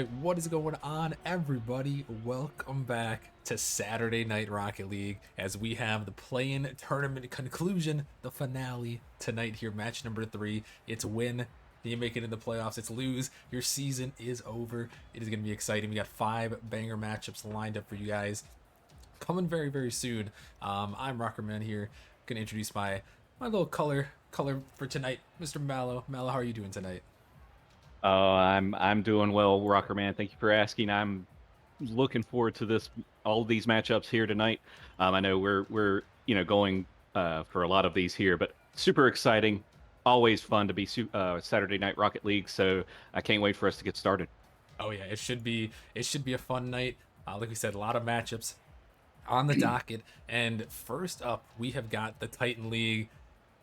right, what is going on, everybody? Welcome back to Saturday Night Rocket League as we have the play-in tournament conclusion, the finale tonight here, match number 3. It's win, you make it in the playoffs. It's lose, your season is over. It is going to be exciting. We got 5 banger matchups lined up for you guys coming very, very soon. I'm Rockerman here, going to introduce my little color for tonight, Mr. Mallow. Mallow, how are you doing tonight? I'm doing well, Rocker Man. Thank you for asking. I'm looking forward to this all of these matchups here tonight. I know we're going for a lot of these here, but super exciting. Always fun to be Saturday Night Rocket League. So I can't wait for us to get started. Oh yeah, it should be a fun night. Like we said, a lot of matchups on the docket. And first up, we have got the Titan League,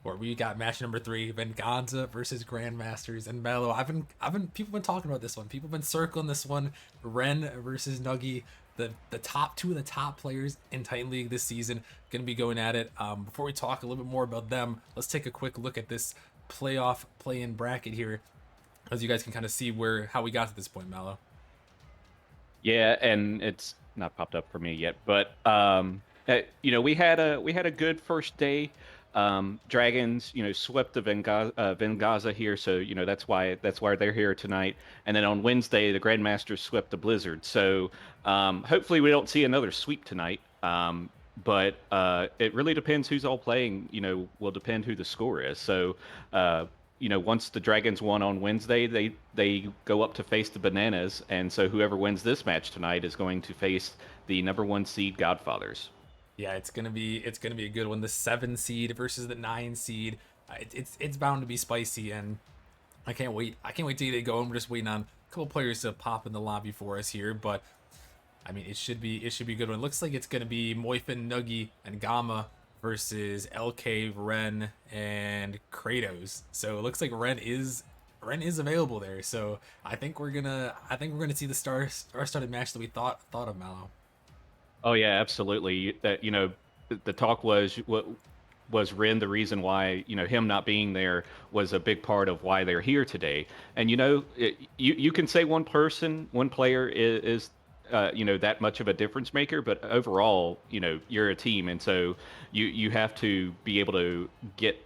where we got match number 3, Venganza versus Grandmasters. And Mello, people been talking about this one. People been circling this one. Ren versus Nuggy, the top two of the top players in Titan League this season, gonna be going at it. Before we talk a little bit more about them, let's take a quick look at this playoff play-in bracket here, as you guys can kind of see how we got to this point, Mallow. Yeah, and it's not popped up for me yet, but we had a good first day. Dragons, swept the Vengaza here, so that's why they're here tonight. And then on Wednesday, the Grandmasters swept the Blizzard. So hopefully we don't see another sweep tonight. But it really depends who's all playing. Will depend who the score is. So once the Dragons won on Wednesday, they go up to face the Bananas, and so whoever wins this match tonight is going to face the number 1 seed Godfathers. Yeah, it's gonna be a good one. The 7 seed versus the 9 seed. It's bound to be spicy, and I can't wait. I can't wait to get it going. We're just waiting on a couple players to pop in the lobby for us here, but I mean, it should be a good one. It looks like it's gonna be Moifin, Nuggy, and Gamma versus LK, Ren, and Kratos. So it looks like Ren is available there. So I think we're gonna see the star-studded match that we thought of, Mallow. Oh yeah, absolutely. That the talk was Ren the reason why him not being there was a big part of why they're here today. And you can say one person, one player is that much of a difference maker, but overall you're a team, and so you have to be able to get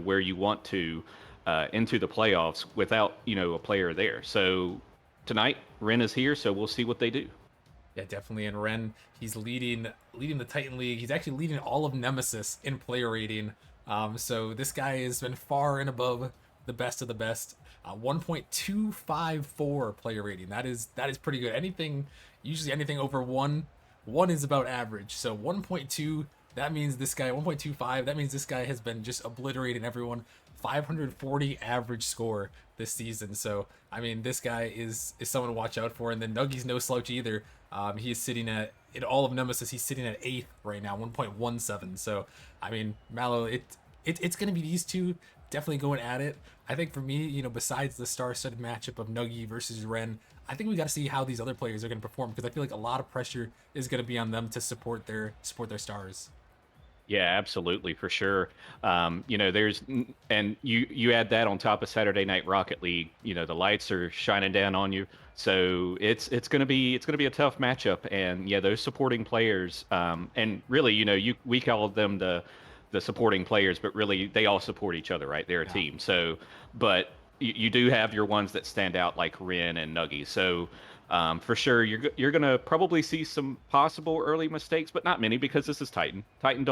where you want to into the playoffs without a player there. So tonight Ren is here, so we'll see what they do. Yeah, definitely. And Ren, he's leading the Titan League. He's actually leading all of Nemesis in player rating. So this guy has been far and above the best of the best. 1.254 player rating. That is pretty good. Usually anything over one is about average. So 1.2, that means this guy 1.25. That means this guy has been just obliterating everyone. 540 average score this season. So I mean, this guy is someone to watch out for. And then Nuggy's no slouch either. He is sitting at, in all of Nemesis, he's sitting at 8th right now, 1.17. So I mean, Mallow, it's gonna be these two definitely going at it. I think for me, besides the star-studded matchup of Nuggy versus Ren, I think we got to see how these other players are going to perform, because I feel like a lot of pressure is going to be on them to support their stars. Yeah, absolutely, for sure. And you add that on top of Saturday Night Rocket League. The lights are shining down on you, so it's gonna be a tough matchup. And yeah, those supporting players, and really, we call them the supporting players, but really they all support each other, right? They're a Yeah. team. So, but you do have your ones that stand out like Rin and Nuggy. So for sure, you're gonna probably see some possible early mistakes, but not many because this is Titan. Titan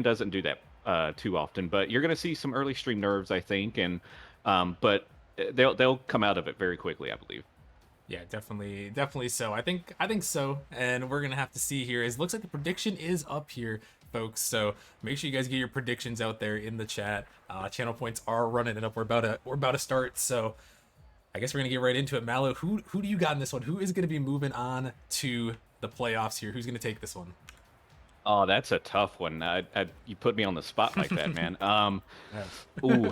doesn't do that too often, but you're gonna see some early stream nerves, I think, and but they'll come out of it very quickly, I believe. Yeah, definitely so. I think so, and we're gonna have to see here. It looks like the prediction is up here, folks. So make sure you guys get your predictions out there in the chat. Channel points are running it up. We're about to start. So I guess we're gonna get right into it. Mallow, who do you got in this one? Who is gonna be moving on to the playoffs here? Who's gonna take this one? Oh, that's a tough one. You put me on the spot like that, man. Yes. Ooh,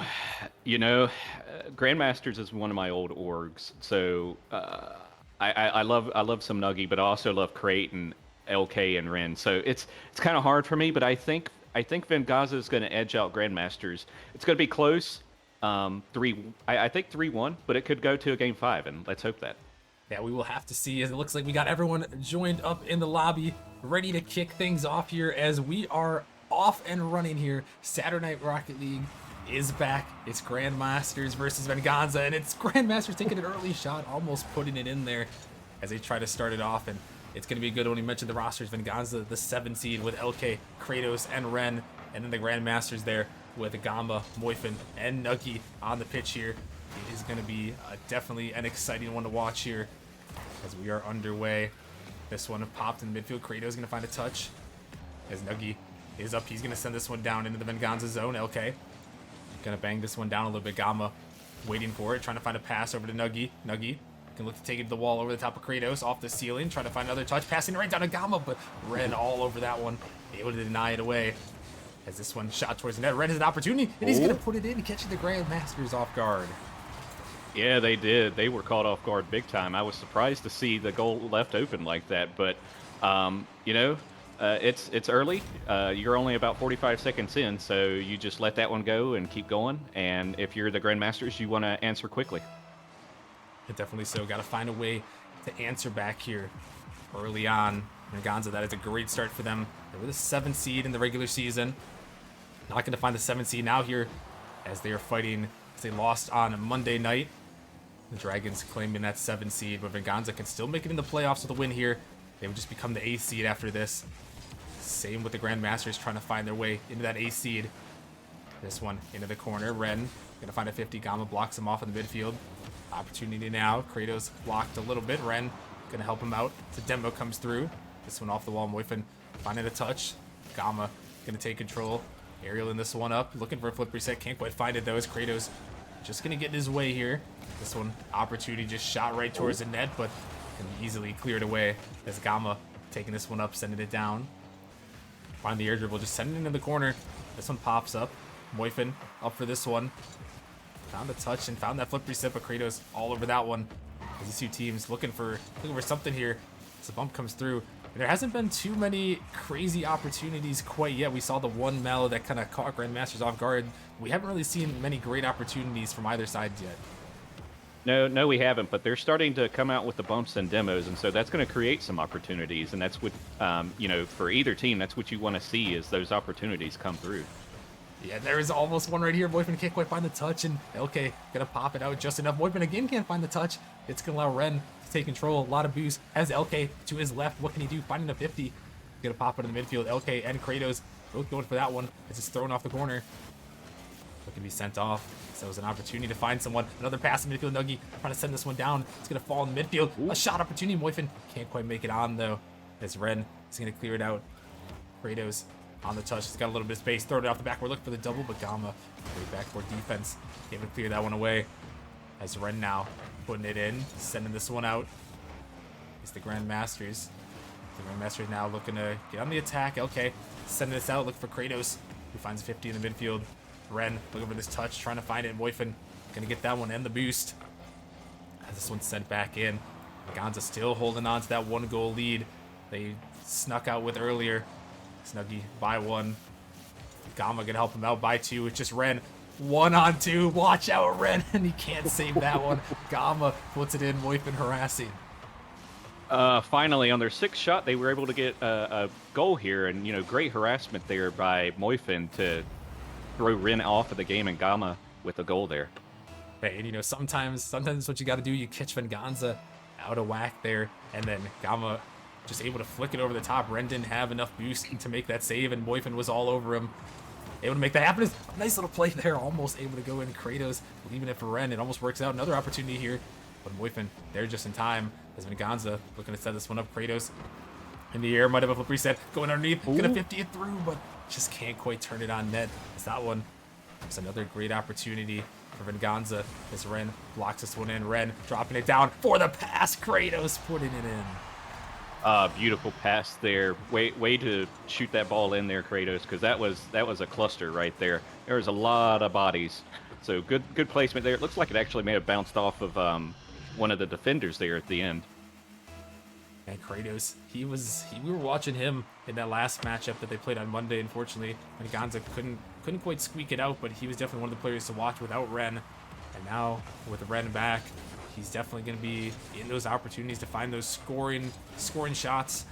Grandmasters is one of my old orgs, so I love some Nuggy, but I also love Crate and LK and Ren. So it's kind of hard for me, but I think Vengaza is going to edge out Grandmasters. It's going to be close. I think 3-1, but it could go to a game 5, and let's hope that. Yeah, we will have to see, as it looks like we got everyone joined up in the lobby, ready to kick things off here as we are off and running here. Saturday Night Rocket League is back. It's Grandmasters versus Venganza, and it's Grandmasters taking an early shot, almost putting it in there as they try to start it off, and it's going to be a good one. You mentioned the rosters. Venganza, the 7 seed with LK, Kratos, and Ren, and then the Grandmasters there with Gamba, Moifin, and Nuggy on the pitch here. It is going to be definitely an exciting one to watch here as we are underway. This one popped in the midfield. Kratos is going to find a touch as Nuggy is up. He's going to send this one down into the Venganza zone. LK going to bang this one down a little bit. Gamba waiting for it, trying to find a pass over to Nuggy. Nuggy can look to take it to the wall over the top of Kratos, off the ceiling, trying to find another touch, passing right down to Gamba, but Ren all over that one, able to deny it away. As this one shot towards the net, Ren has an opportunity, and he's going to put it in, catching the Grandmasters off guard. Yeah, they did. They were caught off guard big time. I was surprised to see the goal left open like that, but it's early. You're only about 45 seconds in, so you just let that one go and keep going. And if you're the Grandmasters, you want to answer quickly. Definitely so. Got to find a way to answer back here early on. Venganza, that is a great start for them. They were the 7th seed in the regular season. Not going to find the 7th seed now here as they are fighting, as they lost on Monday night. The Dragons claiming that 7th seed, but Venganza can still make it in the playoffs with a win here. They would just become the 8th seed after this. Same with the Grandmasters trying to find their way into that 8th seed. This one into the corner. Ren gonna find a 50. Gama blocks him off in the midfield. Opportunity now. Kratos blocked a little bit. Ren gonna help him out. The demo comes through. This one off the wall. Moifin finding a touch. Gama gonna take control. Aerial in this one up. Looking for a flip reset. Can't quite find it though. As Kratos just gonna get in his way here. This one, opportunity just shot right towards the net, but can easily clear it away as Gama taking this one up, sending it down. Find the air dribble, just sending it into the corner. This one pops up. Moifin up for this one. Found a touch and found that flip reset, but Kratos all over that one. These two teams looking for something here. As the bump comes through. There hasn't been too many crazy opportunities quite yet. We saw the one Mel that kind of caught Grandmasters off guard. We haven't really seen many great opportunities from either side yet. No, we haven't, but they're starting to come out with the bumps and demos, and so that's going to create some opportunities, and that's what, for either team, that's what you want to see is those opportunities come through. Yeah, there is almost one right here. Moifin can't quite find the touch, and LK gonna pop it out just enough. Moifin again can't find the touch. It's gonna allow Ren to take control. A lot of boost. Has LK to his left. What can he do? Finding a 50. Gonna pop it in the midfield. LK and Kratos both going for that one. It's just thrown off the corner. Looking to be sent off. So it was an opportunity to find someone. Another pass in midfield. Nuggy trying to send this one down. It's gonna fall in the midfield. A shot opportunity. Moifin can't quite make it on though. As Ren is gonna clear it out. Kratos on the touch. He's got a little bit of space. Throw it off the back. We're looking for the double, but Gama, great backboard defense. Able to clear that one away. As Ren now putting it in, sending this one out. It's the Grandmasters. The Grandmasters now looking to get on the attack. Okay, sending this out. Look for Kratos, who finds 50 in the midfield. Ren looking for this touch, trying to find it. Moifin gonna get that one and the boost. As this one's sent back in. Venganza still holding on to that 1-goal lead they snuck out with earlier. Snuggy by 1. Gama gonna help him out by 2. It's just Ren 1-on-2. Watch out, Ren, and he can't save that one. Gama puts it in. Moifin harassing. Finally, on their 6th shot, they were able to get a goal here, and great harassment there by Moifin to throw Ren off of the game, and Gama with a goal there. Hey, and sometimes that's what you got to do. You catch Venganza out of whack there, and then Gama just able to flick it over the top. Ren didn't have enough boost to make that save, and Moifin was all over him. Able to make that happen. Nice little play there. Almost able to go in. Kratos leaving it for Ren. It almost works out. Another opportunity here. But Moifin there just in time. As Venganza looking to set this one up. Kratos in the air. Might have a flip reset. Going underneath. Ooh. Gonna 50 it through, but just can't quite turn it on net. As that one was another great opportunity for Venganza. As Ren blocks this one in. Ren dropping it down for the pass. Kratos putting it in. Beautiful pass there. Way to shoot that ball in there, Kratos, because that was a cluster right there. There was a lot of bodies, so good placement there. It looks like it actually may have bounced off of one of the defenders there at the end. And Kratos, we were watching him in that last matchup that they played on Monday. Unfortunately, Venganza couldn't quite squeak it out, but he was definitely one of the players to watch without Ren. And now with Ren back, he's definitely going to be in those opportunities to find those scoring shots,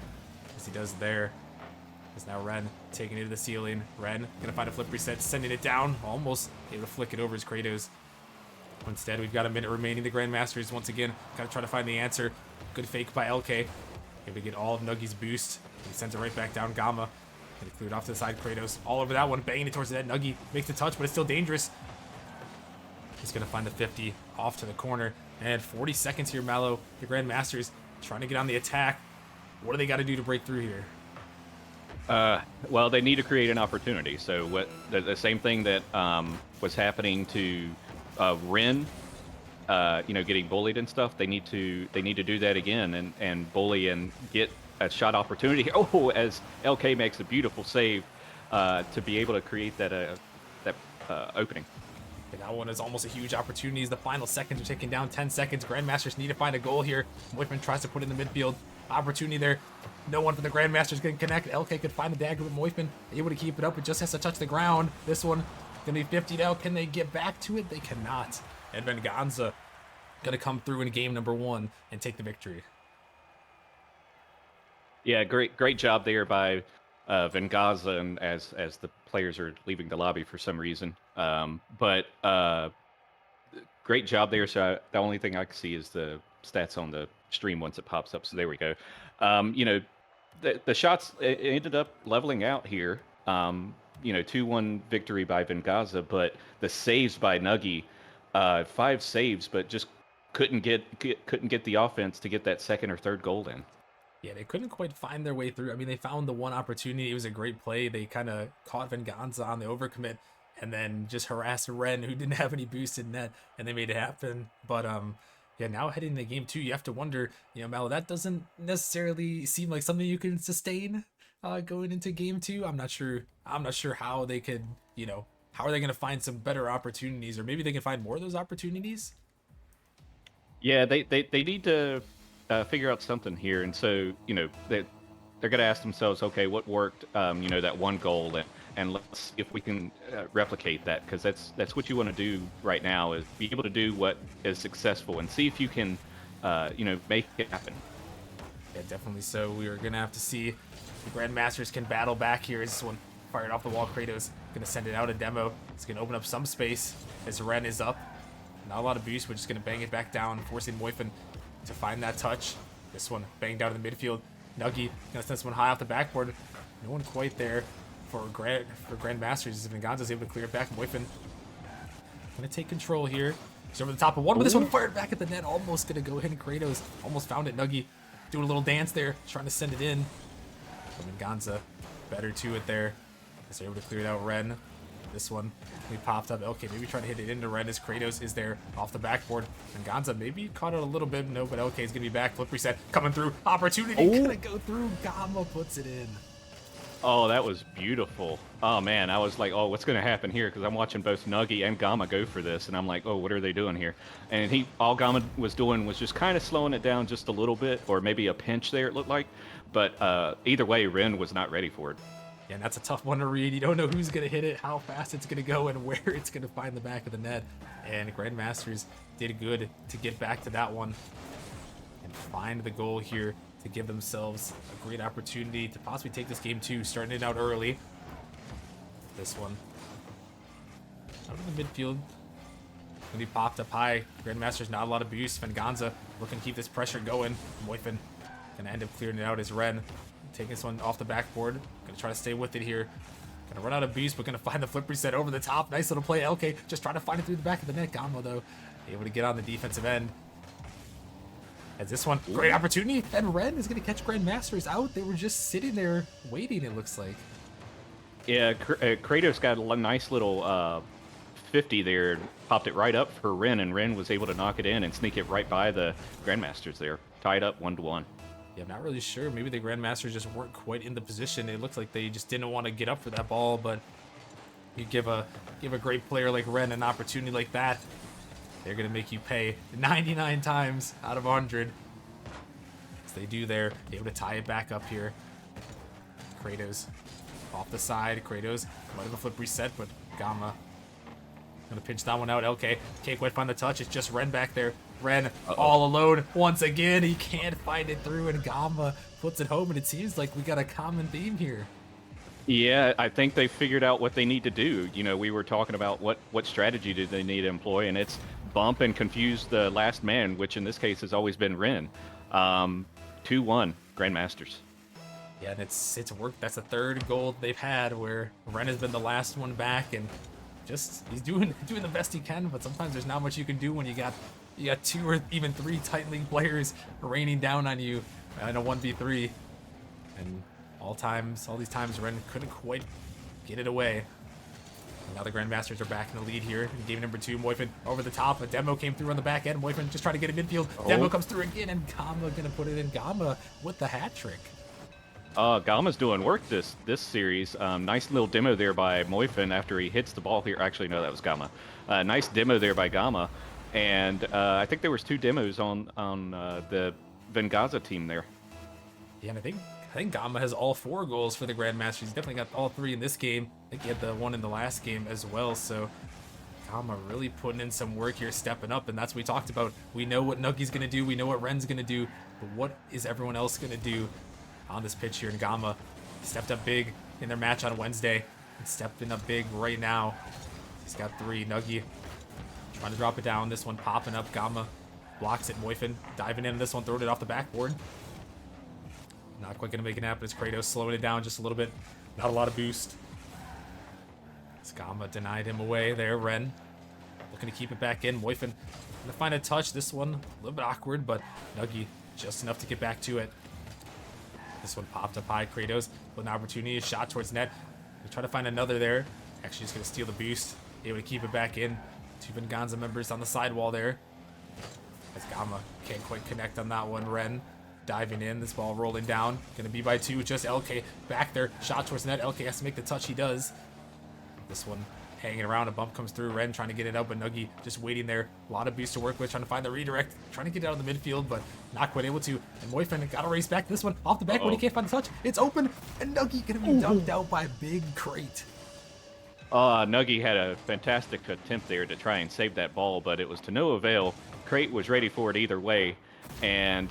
as he does there. Is now Ren taking it to the ceiling. Ren gonna find a flip reset, sending it down, almost able to flick it over his Kratos. Instead, we've got a minute remaining. The Grandmasters once again gotta try to find the answer. Good fake by LK. Able to get all of Nuggy's boost. He sends it right back down. Gamma gonna clear it off to the side. Kratos all over that one, banging it towards the net. Nuggy makes the touch, but it's still dangerous. He's gonna find the 50 off to the corner. And 40 seconds here, Mallow. The Grandmasters trying to get on the attack. What do they got to do to break through here? Well, they need to create an opportunity. So what the same thing that was happening to Ren, getting bullied and stuff. They need to do that again and bully and get a shot opportunity. Oh, as LK makes a beautiful save to be able to create that opening. And that one is almost a huge opportunity as the final seconds are ticking down. 10 seconds. Grandmasters need to find a goal here. Moifman tries to put in the midfield. Opportunity there. No one for the Grandmasters can connect. LK could find the dagger, but Moifman able to keep it up. It just has to touch the ground. This one gonna be 50 now. Can they get back to it? They cannot. And Venganza gonna come through in game number 1 and take the victory. Yeah, great job there by Venganza, and as the players are leaving the lobby for some reason. But great job there. So the only thing I can see is the stats on the stream once it pops up. So there we go. The shots ended up leveling out here. 2-1 victory by Venganza, but the saves by Nuggy, 5 saves, but just couldn't get the offense to get that second or third goal in. Yeah, they couldn't quite find their way through. I mean, they found the one opportunity. It was a great play. They kind of caught Venganza on the overcommit and then just harassed Ren, who didn't have any boost in net, and they made it happen. But yeah, now heading into game 2, you have to wonder, Mallow, that doesn't necessarily seem like something you can sustain going into game 2. I'm not sure how they could, how are they going to find some better opportunities, or maybe they can find more of those opportunities? Yeah, they need to figure out something here, and so they're going to ask themselves, okay, what worked? That one goal, and let's see if we can replicate that, because that's what you want to do right now, is be able to do what is successful and see if you can make it happen. Yeah, definitely. So we are going to have to see if the Grandmasters can battle back here. This one fired off the wall. Kratos going to send it out a demo. It's going to open up some space as Ren is up. Not a lot of boost. We're just going to bang it back down, forcing Moifman to find that touch. This one banged out in the midfield. Nuggy gonna send this one high off the backboard. No one quite there for Grandmasters. Venganza's able to clear it back. Moifman gonna take control here. He's over the top of one, but this one fired back at the net. Almost gonna go in. Kratos almost found it. Nuggy doing a little dance there, trying to send it in. But Venganza better to it there. They're able to clear it out. Ren. This one we popped up. Okay, maybe trying to hit it into Ren as Kratos is there off the backboard. Venganza maybe caught it a little bit. No, but okay, is going to be back. Flip reset coming through. Opportunity gonna go through. Gamma puts it in. Oh, that was beautiful. Oh, man, I was like, oh, what's going to happen here? Because I'm watching both Nuggy and Gamma go for this, and I'm like, oh, what are they doing here? And all Gamma was doing was just kind of slowing it down just a little bit, or maybe a pinch there, it looked like. But either way, Ren was not ready for it. Yeah, and that's a tough one to read. You don't know who's going to hit it, how fast it's going to go, and where it's going to find the back of the net. And Grandmasters did good to get back to that one and find the goal here to give themselves a great opportunity to possibly take this game 2, starting it out early. This one out of the midfield. When he popped up high, Grandmasters not a lot of boost. Venganza looking to keep this pressure going. Moifman gonna end up clearing it out as Ren taking this one off the backboard. Gonna try to stay with it here. Gonna run out of boost, but gonna find the flip reset over the top. Nice little play. LK just trying to find it through the back of the net. Gamma though able to get on the defensive end. As this one, great opportunity, and Ren is gonna catch Grandmasters out. They were just sitting there waiting, it looks like. Yeah, Kratos got a nice little 50 there, popped it right up for Ren, and Ren was able to knock it in and sneak it right by the Grandmasters there. Tied up 1-1. Yeah, I'm not really sure. Maybe the Grandmasters just weren't quite in the position. It looks like they just didn't want to get up for that ball, but you give a great player like Ren an opportunity like that, they're going to make you pay 99 times out of 100. As they do there, able to tie it back up here. Kratos off the side. Kratos might have a flip reset, but Gamma gonna pinch that one out. LK can't quite find the touch. It's just Ren back there. Ren all alone once again. He can't find it through, and Gamma puts it home, and it seems like we got a common theme here. Yeah, I think they figured out what they need to do. You know, we were talking about what strategy do they need to employ, and it's bump and confuse the last man, which in this case has always been Ren. 2-1 Grandmasters. Yeah, and it's worked. That's the third gold they've had where Ren has been the last one back, and just he's doing the best he can. But sometimes there's not much you can do when you got 2 or even 3 Titan League players raining down on you in a 1v3, and all these times Ren couldn't quite get it away. And now the Grandmasters are back in the lead here in game number 2. Moifin over the top. A demo came through on the back end. Moifin just trying to get it midfield. Demo comes through again, and Gamma gonna put it in. Gamma with the hat trick. Gamma's doing work this series. Nice little demo there by Moifin after he hits the ball here. Actually, no, that was Gamma. Nice demo there by Gamma, and I think there was 2 demos on the Venganza team there. Yeah, and I think Gamma has all 4 goals for the Grandmasters. He's definitely got all 3 in this game. I think he had the one in the last game as well. So Gamma really putting in some work here, stepping up, and that's what we talked about. We know what Nuggy's gonna do. We know what Ren's gonna do, but what is everyone else gonna do on this pitch here? And Gamma stepped up big in their match on Wednesday and stepping up big right now. He's got 3. Nuggy trying to drop it down. This one popping up. Gamma blocks it. Moifin diving in this one, throwing it off the backboard. Not quite gonna make it happen. It's Kratos slowing it down just a little bit. Not a lot of boost. Gamma denied him away there. Ren looking to keep it back in. Moifin gonna find a touch. This one a little bit awkward, but Nuggy just enough to get back to it. This one popped up high. Kratos with an opportunity, a shot towards net. We try to find another there. Actually just gonna steal the boost. Able to keep it back in. 2 Venganza members on the sidewall there. As Gamma can't quite connect on that one. Ren diving in. This ball rolling down. Gonna be by 2. Just LK back there. Shot towards net. LK has to make the touch. He does. This one hanging around. A bump comes through. Ren trying to get it out, but Nuggy just waiting there. A lot of boost to work with. Trying to find the redirect. Trying to get it out of the midfield, but not quite able to. And Moifin got to race back. This one off the back when he can't find the touch. It's open. And Nuggy gonna be dunked out by Big Crate. Nuggy had a fantastic attempt there to try and save that ball, but it was to no avail. Crate was ready for it either way, and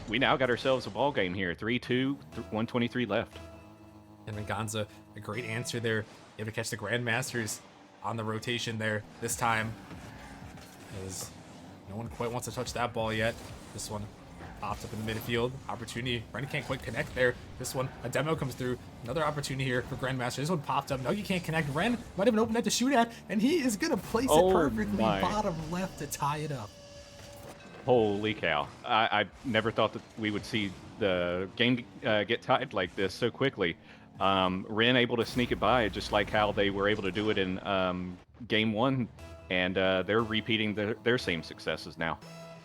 we now got ourselves a ball game here. 3-2, 123 left. And Venganza, a great answer there. Able to catch the Grandmasters on the rotation there this time, as no one quite wants to touch that ball yet. This one pops up in the midfield. Opportunity. Ren can't quite connect there. This one, a demo comes through. Another opportunity here for Grandmaster. This one popped up. Nuggy can't connect. Ren might have an open net to shoot at, and he is going to place it perfectly bottom left to tie it up. Holy cow. I never thought that we would see the game get tied like this so quickly. Ren able to sneak it by, just like how they were able to do it in game 1, and they're repeating their same successes now.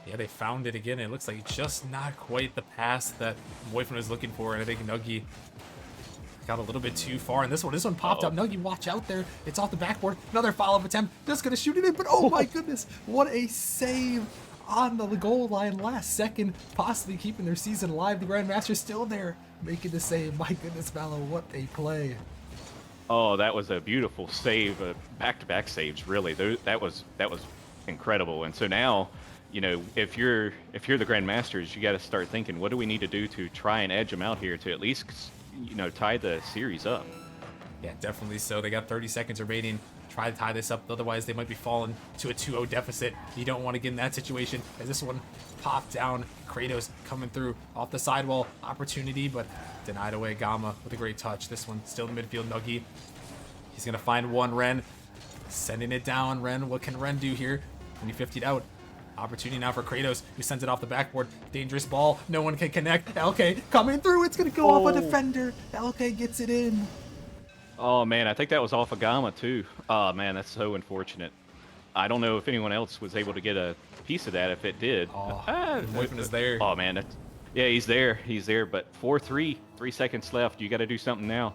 Yeah, they found it again. It looks like just not quite the pass that Moifin was looking for, and I think Nuggy got a little bit too far. And this one popped up. Nuggy, watch out there. It's off the backboard. Another follow-up attempt. Just gonna shoot it in, but oh my goodness, what a save on the goal line last second, possibly keeping their season alive. The Grandmasters still there, making the save. My goodness, Valor, what a play. Oh, that was a beautiful save. Back-to-back saves, really. That was incredible. And so now, you know, if you're the Grandmasters, you got to start thinking, what do we need to do to try and edge them out here to at least, you know, tie the series up? Yeah, definitely so. They got 30 seconds remaining. Try to tie this up, otherwise they might be falling to a 2-0 deficit. You don't want to get in that situation, as this one popped down. Kratos coming through off the sidewall. Opportunity, but denied away. Gamma with a great touch. This one still in the midfield. Nuggy, he's going to find one. Ren sending it down. Ren, what can Ren do here? When he 50'd out. Opportunity now for Kratos, who sends it off the backboard. Dangerous ball. No one can connect. LK coming through. It's going to go off a defender. LK gets it in. Oh, man, I think that was off of Gamma, too. Oh, man, that's so unfortunate. I don't know if anyone else was able to get a piece of that if it did. Oh, Moifin is there. Oh, man. Yeah, he's there. He's there. But 4-3, 3 seconds left. You got to do something now.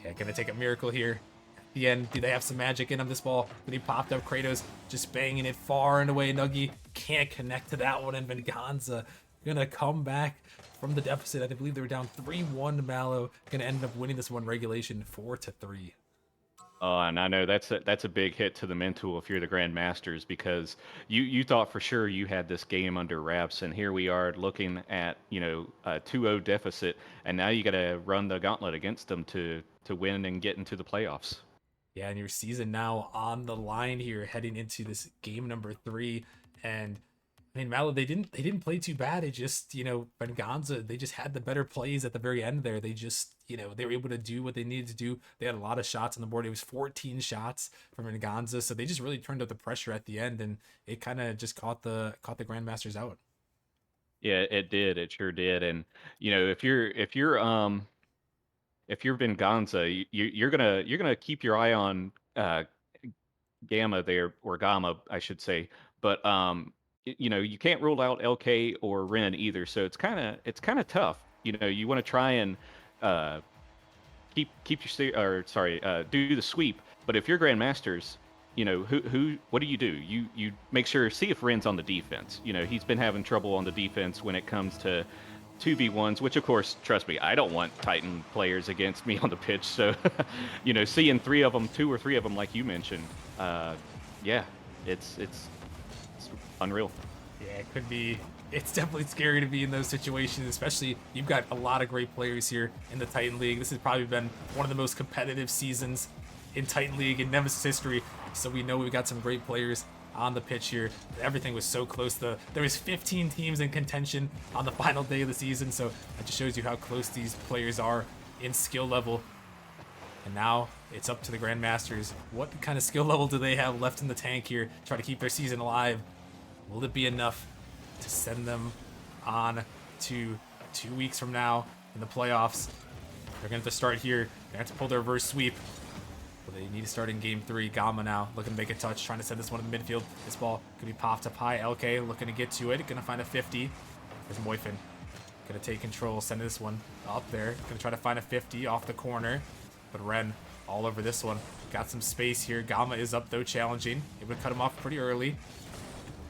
Yeah, going to take a miracle here. At the end, do they have some magic in on this ball? But he popped up. Kratos just banging it far and away. Nuggy can't connect to that one. And Venganza going to come back from the deficit. I believe they were down 3-1 to Mallow. Going to end up winning this one regulation 4-3. Oh, and I know that's a big hit to the mental if you're the Grandmasters because you thought for sure you had this game under wraps, and here we are looking at a 2-0 deficit, and now you got to run the gauntlet against them to win and get into the playoffs. Yeah, and your season now on the line here, heading into this game number 3. And I mean, Malo, they didn't play too bad. It just, Venganza, they just had the better plays at the very end there. They just, they were able to do what they needed to do. They had a lot of shots on the board. It was 14 shots from Venganza, so they just really turned up the pressure at the end, and it kind of just caught the Grandmasters out. Yeah, it did. It sure did. And if you're Venganza, you're gonna keep your eye on Gamma there, or Gamma, I should say. But you can't rule out LK or Ren either. So it's kind of tough. You want to try and uh, or sorry, do the sweep. But if you're Grandmasters, what do? You make sure see if Ren's on the defense. He's been having trouble on the defense when it comes to 2v1s, which of course, trust me, I don't want Titan players against me on the pitch. So, seeing two or three of them, like you mentioned, yeah, it's unreal. Yeah, it could be. It's definitely scary to be in those situations, especially you've got a lot of great players here in the Titan League. This has probably been one of the most competitive seasons in Titan League in Nemesis history. So we know we've got some great players on the pitch here. Everything was so close. There was 15 teams in contention on the final day of the season, so that just shows you how close these players are in skill level. And now it's up to the Grandmasters. What kind of skill level do they have left in the tank here? Try to keep their season alive. Will it be enough to send them on to 2 weeks from now in the playoffs? They're going to have to start here. They have to pull their reverse sweep. But they need to start in game 3. Gamma now looking to make a touch, trying to send this one in the midfield. This ball could be popped up high. LK looking to get to it. Going to find a 50. There's Moifin. Going to take control, send this one up there. Going to try to find a 50 off the corner. But Ren all over this one. Got some space here. Gamma is up though, challenging. Able to cut him off pretty early.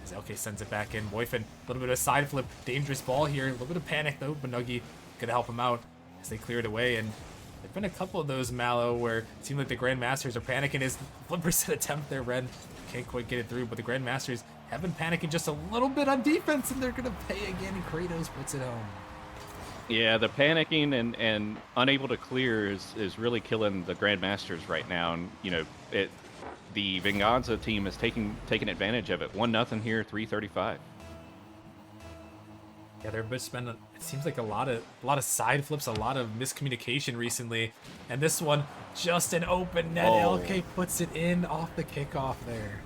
As LK sends it back in. Moifin, a little bit of a side flip. Dangerous ball here. A little bit of panic though. Banugi gonna help him out as they clear it away. And there've been a couple of those, Mallow, where it seems like the Grandmasters are panicking. His flipper attempt there, Ren can't quite get it through. But the Grandmasters have been panicking just a little bit on defense, and they're gonna pay again. And Kratos puts it home. Yeah, the panicking and unable to clear is really killing the Grandmasters right now. And the Venganza team is taking advantage of it. 1-0 here, 3:35. Yeah, there has been it seems like a lot of side flips, a lot of miscommunication recently, and this one just an open net. Oh. LK puts it in off the kickoff there.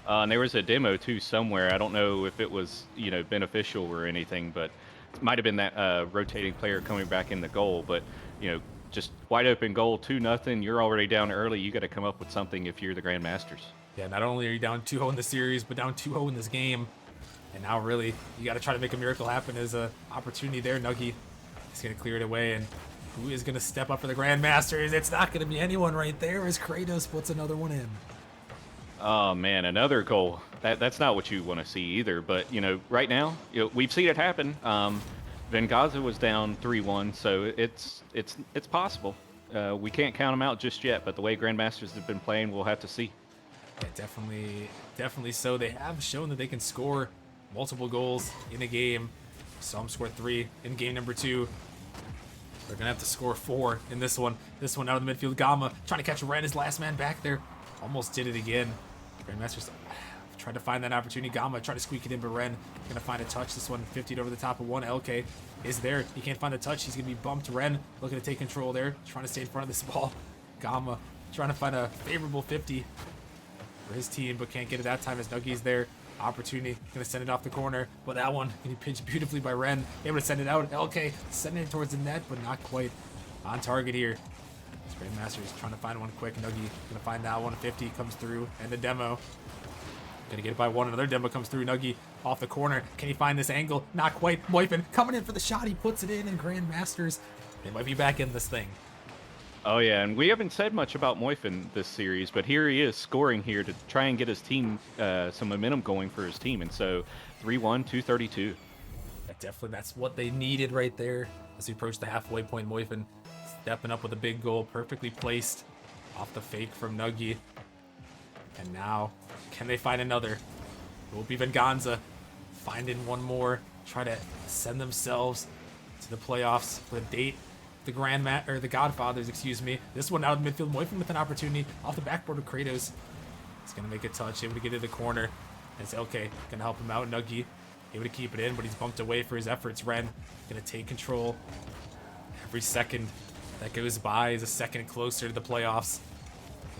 And there was a demo too somewhere. I don't know if it was beneficial or anything, but it might have been that rotating player coming back in the goal. But just wide open goal, 2-0. You're already down early. You got to come up with something if you're the Grandmasters. Yeah, not only are you down 2-0 in the series, but down 2-0 in this game. And now really, you got to try to make a miracle happen. There's an opportunity there. Nuggy is going to clear it away. And who is going to step up for the Grandmasters? It's not going to be anyone right there as Kratos puts another one in. Oh man, another goal. That's not what you want to see either. But right now, we've seen it happen. Venganza was down 3-1, so it's possible. We can't count them out just yet. But the way Grandmasters have been playing, we'll have to see. Yeah, definitely so. They have shown that they can score multiple goals in a game. Saw them score 3 in game number 2. They're gonna have to score 4 in this one. This one out of the midfield. Gamma trying to catch Ren, his last man back there. Almost did it again. Grandmasters tried to find that opportunity. Gamma tried to squeak it in, but Ren gonna find a touch. This one 50'd over the top of one. LK is there. He can't find a touch. He's gonna be bumped. Ren looking to take control there, trying to stay in front of this ball. Gamma trying to find a favorable 50 for his team, but can't get it that time as Nuggy's there. Opportunity, gonna send it off the corner, but that one gonna be pinched beautifully by Ren. Able to send it out. LK sending it towards the net, but not quite on target here. Grandmasters trying to find one quick. Nuggy gonna find that one. 50 comes through, and the demo gonna get it by one. Another demo comes through. Nuggy off the corner. Can he find this angle? Not quite. Moifin coming in for the shot. He puts it in, and Grandmasters, they might be back in this thing. Oh yeah, and we haven't said much about Moifin this series, but here he is scoring here to try and get his team some momentum going for his team, and so 3-1, 232. Yeah, definitely, that's what they needed right there as we approach the halfway point. Moifin stepping up with a big goal, perfectly placed off the fake from Nuggy. And now, can they find another? It will be Venganza finding one more. Try to send themselves to the playoffs with a date. The Godfathers, excuse me. This one out of the midfield. Moifin with an opportunity off the backboard of Kratos. He's going to make a touch, able to get to the corner. And say, okay, going to help him out. Nuggy able to keep it in, but he's bumped away for his efforts. Ren going to take control. Every second that goes by is a second closer to the playoffs.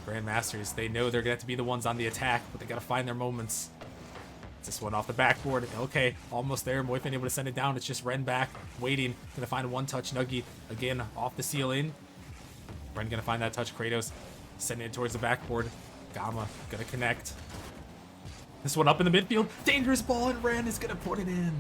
The Grandmasters, they know they're going to have to be the ones on the attack, but they got to find their moments. This one off the backboard. Okay, almost there. Moifin able to send it down. It's just Ren back, waiting. Gonna find one touch. Nuggy again off the ceiling. Ren gonna find that touch. Kratos sending it towards the backboard. Gamma gonna connect. This one up in the midfield. Dangerous ball, and Ren is gonna put it in.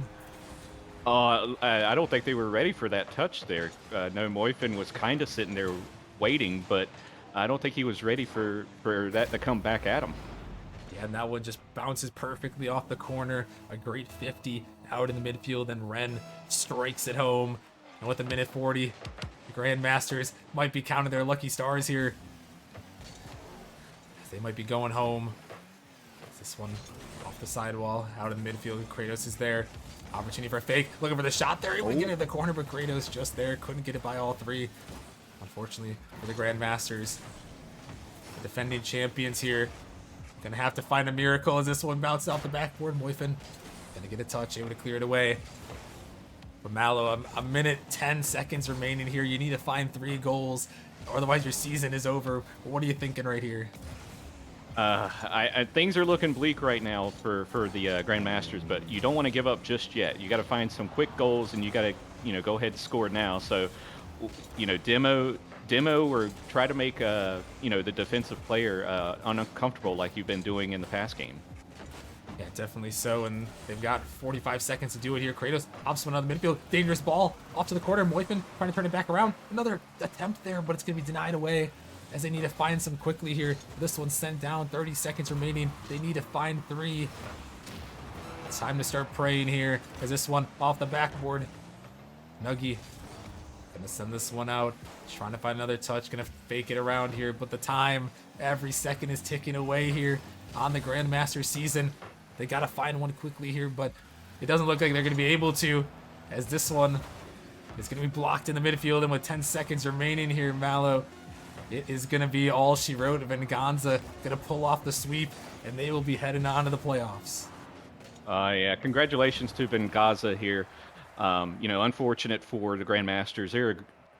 I don't think they were ready for that touch there. No, Moifin was kind of sitting there waiting, but I don't think he was ready for that to come back at him. Yeah, and that one just bounces perfectly off the corner. A great 50 out in the midfield, and Ren strikes it home. And with a minute 40, the Grandmasters might be counting their lucky stars here. They might be going home. This one off the sidewall, out in the midfield. Kratos is there. Opportunity for a fake. Looking for the shot there. He would get it in the corner, but Kratos just there. Couldn't get it by all three. Unfortunately for the Grandmasters. The defending champions here. Gonna have to find a miracle as this one bounces off the backboard. Moifin gonna get a touch, able to clear it away. But Mallow, a minute 10 seconds remaining here. You need to find 3 goals, or otherwise your season is over. What are you thinking right here? Things are looking bleak right now for the Grandmasters, but you don't want to give up just yet. You got to find some quick goals, and you got to go ahead and score now. So, demo or try to make the defensive player uncomfortable like you've been doing in the past game. Yeah, definitely so, and they've got 45 seconds to do it here. Kratos opts one out of the midfield. Dangerous ball off to the corner. Moifin trying to turn it back around. Another attempt there, but it's going to be denied away as they need to find some quickly here. This one's sent down. 30 seconds remaining. They need to find 3. It's time to start praying here as this one off the backboard. Nuggy gonna send this one out. Trying to find another touch. Gonna fake it around here, but the time, every second is ticking away here on the Grandmaster season. They gotta find one quickly here, but it doesn't look like they're gonna be able to, as this one is gonna be blocked in the midfield. And with 10 seconds remaining here, Mallow, it is gonna be all she wrote. Venganza gonna pull off the sweep, and they will be heading on to the playoffs. Yeah, congratulations to Venganza here. Unfortunate for the Grandmasters.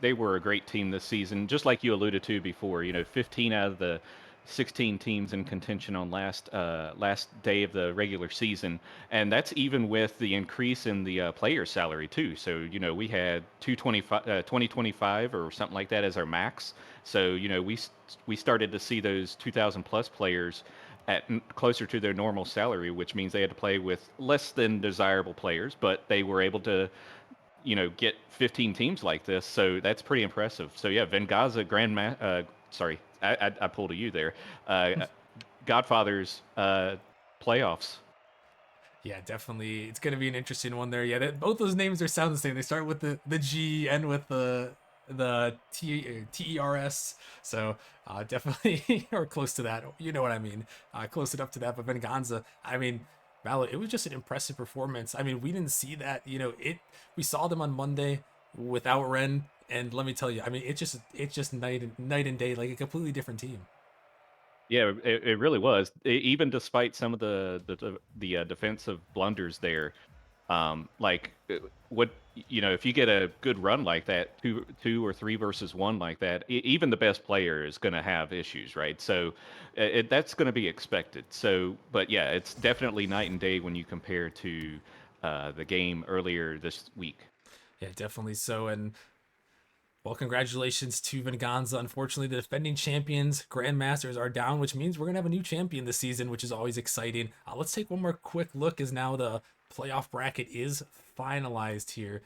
They were a great team this season, just like you alluded to before. 15 out of the 16 teams in contention on last day of the regular season, and that's even with the increase in the player salary too. So we had 2025 or something like that as our max. So we started to see those 2,000 plus players at closer to their normal salary, which means they had to play with less than desirable players, but they were able to get 15 teams like this. So that's pretty impressive. So yeah, Venganza sorry, I pulled a U there. Godfather's playoffs. Yeah, definitely. It's going to be an interesting one there. Yeah, both those names are sound the same. They start with the G, end with the TERS. So definitely, or close to that. You know what I mean. Close enough to that. But Venganza, I mean, Mallet, it was just an impressive performance. I mean, we didn't see that. We saw them on Monday without Ren, and let me tell you, I mean, it's just night and day, like a completely different team. Yeah, it really was. Even despite some of the defensive blunders there, what if you get a good run like that, two or three versus one like that, even the best player is going to have issues, right? So that's going to be expected. So, but yeah, it's definitely night and day when you compare to the game earlier this week. Yeah, definitely so. And well, congratulations to Venganza. Unfortunately, the defending champions, Grandmasters, are down, which means we're going to have a new champion this season, which is always exciting. Let's take one more quick look as now the playoff bracket is finalized here.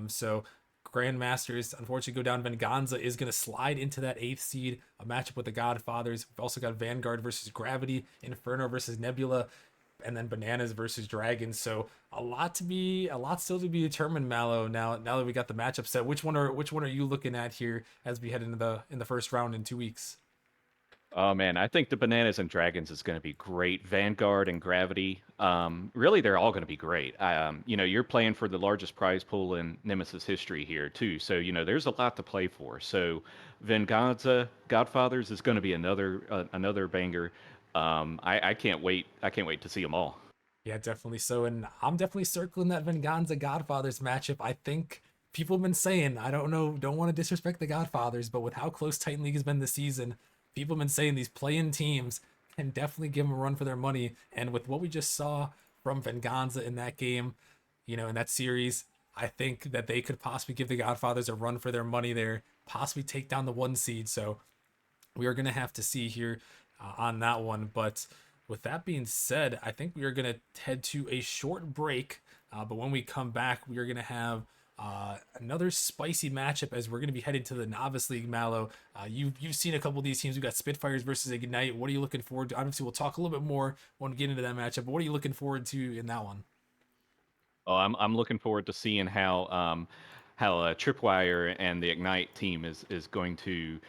So Grandmasters, unfortunately, go down. Venganza is going to slide into that 8th seed, a matchup with the Godfathers. We've also got Vanguard versus Gravity, Inferno versus Nebula, and then Bananas versus Dragons. So a lot still to be determined, Mallow. Now that we got the matchup set, which one are you looking at here as we head into the first round in 2 weeks? Oh man, I think the Bananas and Dragons is going to be great. Vanguard and Gravity, really, they're all going to be great. You're playing for the largest prize pool in Nemesis history here too, so there's a lot to play for. So, Venganza, Godfathers is going to be another banger. I can't wait. I can't wait to see them all. Yeah, definitely so. And I'm definitely circling that Venganza Godfathers matchup. I think people have been saying, I don't know, don't want to disrespect the Godfathers, but with how close Titan League has been this season, people have been saying these play-in teams can definitely give them a run for their money. And with what we just saw from Venganza in that game, in that series, I think that they could possibly give the Godfathers a run for their money there, possibly take down the 1 seed. So we are going to have to see here on that one. But with that being said, I think we are going to head to a short break. But when we come back, we are going to have another spicy matchup as we're going to be headed to the Novice League, Mallow. You've seen a couple of these teams. We've got Spitfires versus Ignite. What are you looking forward to? Obviously, we'll talk a little bit more when we get into that matchup. But what are you looking forward to in that one? Oh, I'm looking forward to seeing how Tripwire and the Ignite team is going to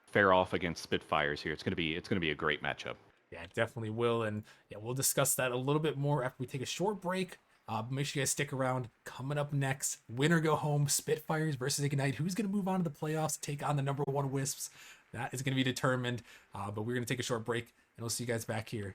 fare off against Spitfires here. It's gonna be a great matchup. Yeah, definitely will. And yeah, we'll discuss that a little bit more after we take a short break. Make sure you guys stick around. Coming up next, win or go home, Spitfires versus Ignite. Who's going to move on to the playoffs, take on the number one Wisps? That is going to be determined. But we're going to take a short break, and we'll see you guys back here